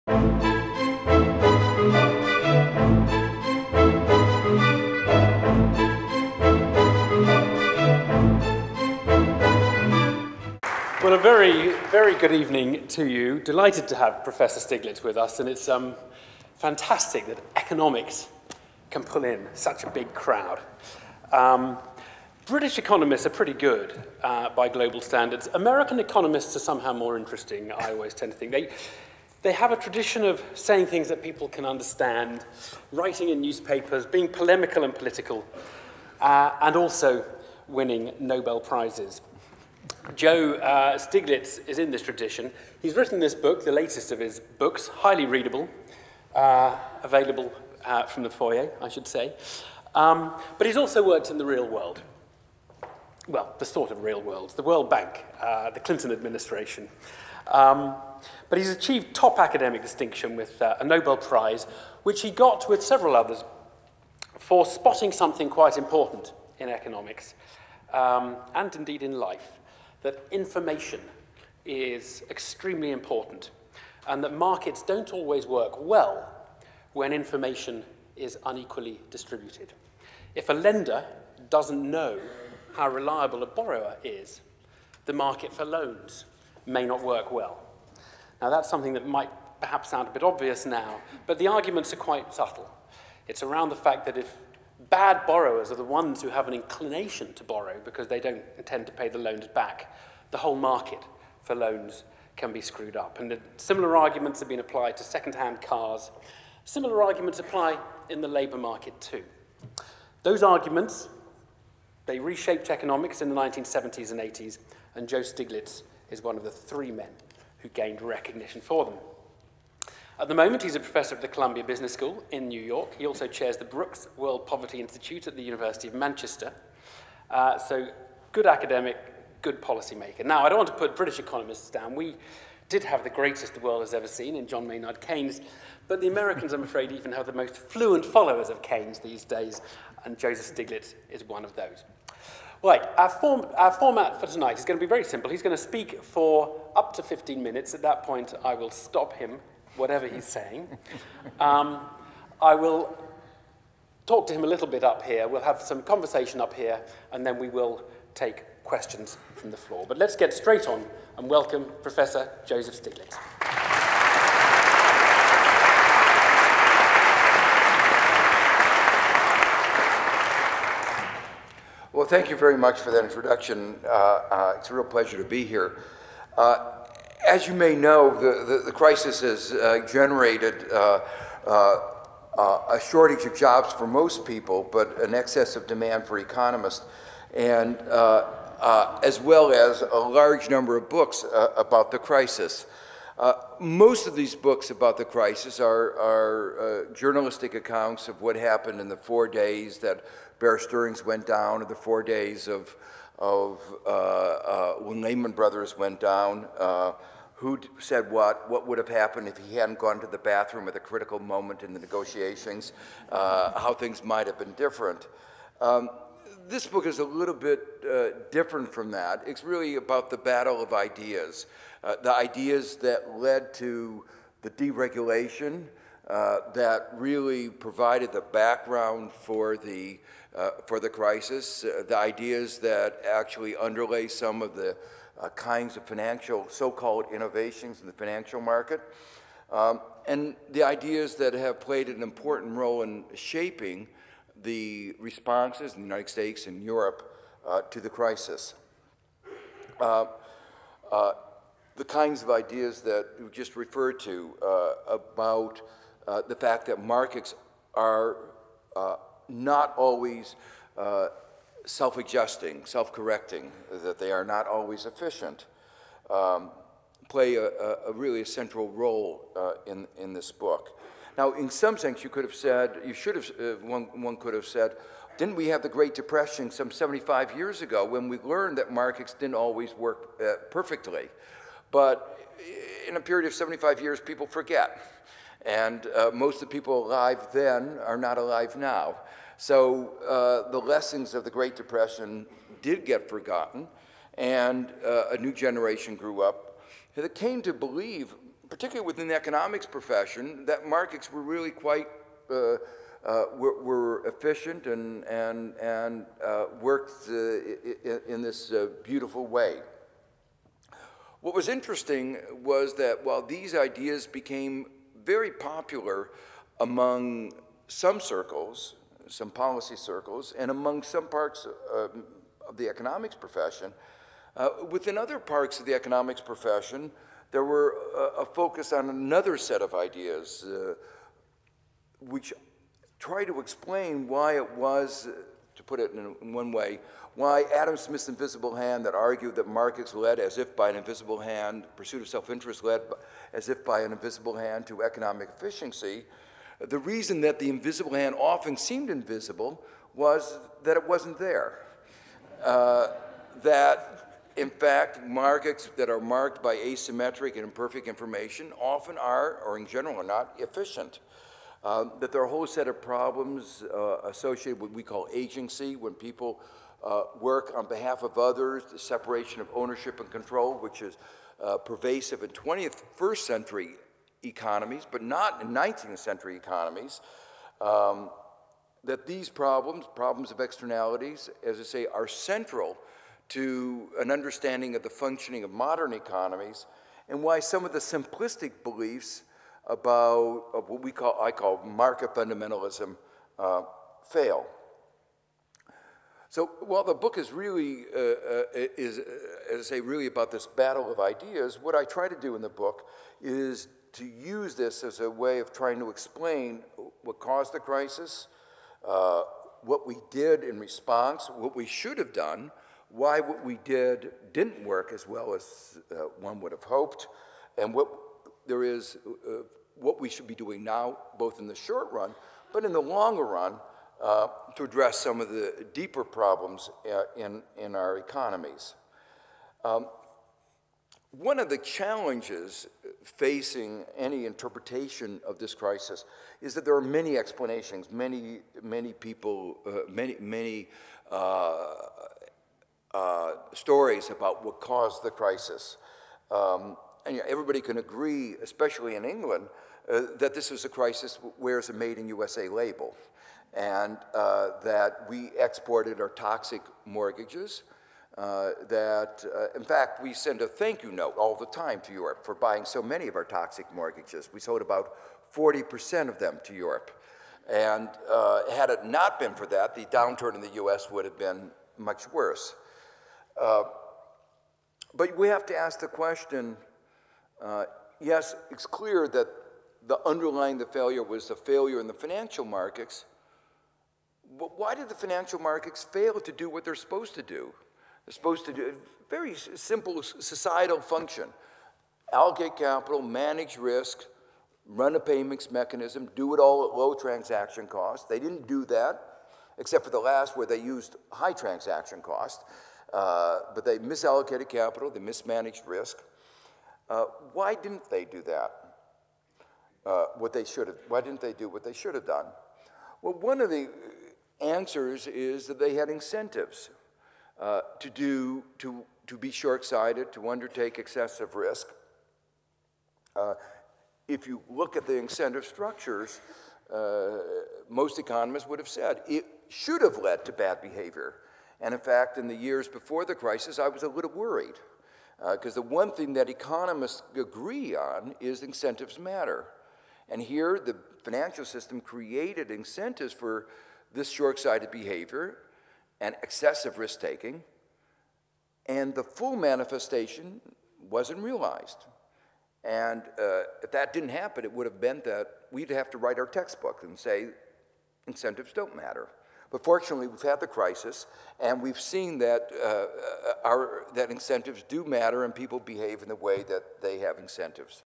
Well, a very, very good evening to you. Delighted to have Professor Stiglitz with us, and it's fantastic that economics can pull in such a big crowd. British economists are pretty good by global standards. American economists are somehow more interesting, I always tend to think. They have a tradition of saying things that people can understand, writing in newspapers, being polemical and political, and also winning Nobel Prizes. Joe Stiglitz is in this tradition. He's written this book, the latest of his books, highly readable, available from the foyer, I should say. But he's also worked in the real world. Well, the sort of real world, the World Bank, the Clinton administration. But he's achieved top academic distinction with a Nobel Prize, which he got with several others for spotting something quite important in economics, and indeed in life, that information is extremely important, and that markets don't always work well when information is unequally distributed. If a lender doesn't know how reliable a borrower is, the market for loans may not work well. Now, that's something that might perhaps sound a bit obvious now, but the arguments are quite subtle. It's around the fact that if bad borrowers are the ones who have an inclination to borrow because they don't intend to pay the loans back, the whole market for loans can be screwed up. And similar arguments have been applied to second-hand cars. Similar arguments apply in the labour market too. Those arguments, they reshaped economics in the 1970s and 80s, and Joe Stiglitz is one of the three men who gained recognition for them. At the moment, he's a professor at the Columbia Business School in New York. He also chairs the Brooks World Poverty Institute at the University of Manchester. So good academic, good policymaker. Now, I don't want to put British economists down. We did have the greatest the world has ever seen in John Maynard Keynes, but the Americans, I'm afraid, even have the most fluent followers of Keynes these days, and Joseph Stiglitz is one of those. Right, our format for tonight is going to be very simple. He's going to speak for up to 15 minutes. At that point, I will stop him, whatever he's saying. I will talk to him a little bit up here. We'll have some conversation up here, and then we will take questions from the floor. But let's get straight on and welcome Professor Joseph Stiglitz. Well, thank you very much for that introduction. It's a real pleasure to be here. As you may know, the crisis has generated a shortage of jobs for most people, but an excess of demand for economists, and as well as a large number of books about the crisis. Most of these books about the crisis are journalistic accounts of what happened in the 4 days that Bear Stearns went down, or the 4 days of when Lehman Brothers went down, who said what would have happened if he hadn't gone to the bathroom at the critical moment in the negotiations, how things might have been different. This book is a little bit different from that. It's really about the battle of ideas, the ideas that led to the deregulation, that really provided the background for the crisis, the ideas that actually underlay some of the kinds of financial, so-called innovations in the financial market, and the ideas that have played an important role in shaping the responses in the United States and Europe to the crisis. The kinds of ideas that you just referred to about the fact that markets are not always self-adjusting, self-correcting, that they are not always efficient, play really a central role in this book. Now, in some sense, you could have said, one could have said, didn't we have the Great Depression some 75 years ago when we learned that markets didn't always work perfectly? But in a period of 75 years, people forget. And most of the people alive then are not alive now. So the lessons of the Great Depression did get forgotten, and a new generation grew up that came to believe, particularly within the economics profession, that markets were really quite were efficient and worked in this beautiful way. What was interesting was that while these ideas became very popular among some circles, some policy circles, and among some parts of the economics profession, within other parts of the economics profession, there were a focus on another set of ideas, which try to explain why it was, to put it in one way, why Adam Smith's invisible hand that argued that markets led as if by an invisible hand, pursuit of self-interest led as if by an invisible hand to economic efficiency. The reason that the invisible hand often seemed invisible was that it wasn't there. That, in fact, markets that are marked by asymmetric and imperfect information often are, or in general are not, efficient. That there are a whole set of problems associated with what we call agency, when people work on behalf of others, the separation of ownership and control, which is pervasive in 21st century economies, but not in 19th century economies. That these problems of externalities, as I say, are central to an understanding of the functioning of modern economies, and why some of the simplistic beliefs about what I call market fundamentalism fail. So while the book is really, as I say, really about this battle of ideas, what I try to do in the book is to use this as a way of trying to explain what caused the crisis, what we did in response, what we should have done, why what we did didn't work as well as one would have hoped, and what there is, what we should be doing now, both in the short run, but in the longer run, to address some of the deeper problems in our economies. One of the challenges facing any interpretation of this crisis is that there are many explanations, many people, many stories about what caused the crisis. And everybody can agree, especially in England, that this was a crisis wears a Made in USA label, and that we exported our toxic mortgages, in fact, we send a thank you note all the time to Europe for buying so many of our toxic mortgages. We sold about 40% of them to Europe. And had it not been for that, the downturn in the US would have been much worse. But we have to ask the question, yes, it's clear that the underlying the failure was the failure in the financial markets, but why did the financial markets fail to do what they're supposed to do? They're supposed to do a very simple societal function: allocate capital, manage risk, run a payments mechanism, do it all at low transaction costs. They didn't do that, except for the last where they used high transaction cost, but they misallocated capital, they mismanaged risk. Why didn't they do that? Why didn't they do what they should have done? Well, one of the answers is that they had incentives to be short-sighted, to undertake excessive risk. If you look at the incentive structures, most economists would have said it should have led to bad behavior. And in fact, in the years before the crisis, I was a little worried, because the one thing that economists agree on is incentives matter. And here, the financial system created incentives for this short-sighted behavior and excessive risk-taking, and the full manifestation wasn't realized. And if that didn't happen, it would have meant that we'd have to write our textbook and say incentives don't matter. But fortunately, we've had the crisis, and we've seen that, that incentives do matter and people behave in the way that they have incentives.